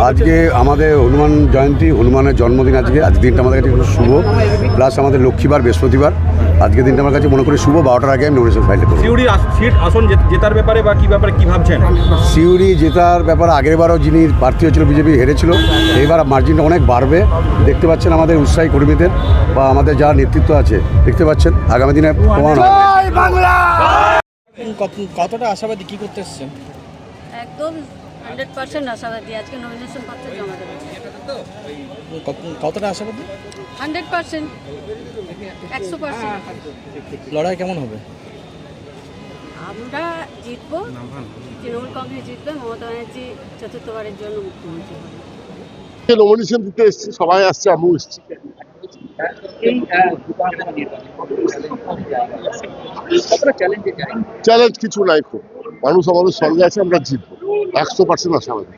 আজকে আমাদের হনুমান জয়ন্তী, হনুমানের জন্মদিন। আজ দিনটা আমাদের কাছে খুব শুভ, প্লাস আমাদের লক্ষ্মীবার, বৃহস্পতিবার। আজকে দিনটা আমার কাছে মনে করি শুভ। 12টার আগে আমি নমিনেশন ফাইল করব। সিউড়ি সিট আসন জেতার ব্যাপারে বা কি ব্যাপারে কি ভাবছেন? সিউড়ি জেতার ব্যাপারে আগেরবারও যিনি প্রার্থী হয়েছিল বিজেপি হেরেছিল, এইবার মার্জিনটা অনেক বাড়বে। দেখতে পাচ্ছেন আমাদের উৎসাহী কর্মীদের বা আমাদের যারা নেতৃত্ব আছে, দেখতে পাচ্ছেন আগামী দিনে প্রমাণ হবে। কতটা আশাবাদী, কি করতে এসছেন? একদম 100% আশাবাদী। আজকে নমিনেশন পত্র জমা দেবো। কতটা আশাবাদী? 100%, 100%। লড়াই কেমন হবে? আমরা জিতবো, তৃণমূল কংগ্রেস জিতবে, মমতা ব্যানার্জি চতুর্থবারের জন্য মুখ্যমন্ত্রী হবে। নমিনেশন দিতে এসছি, সবাই আসছে, আমিও এসছি। চ্যালেঞ্জ কিছু নাই, খুব মানুষ আমাদের সঙ্গে আছে, আমরা জিতবো 100% আশাবাদী।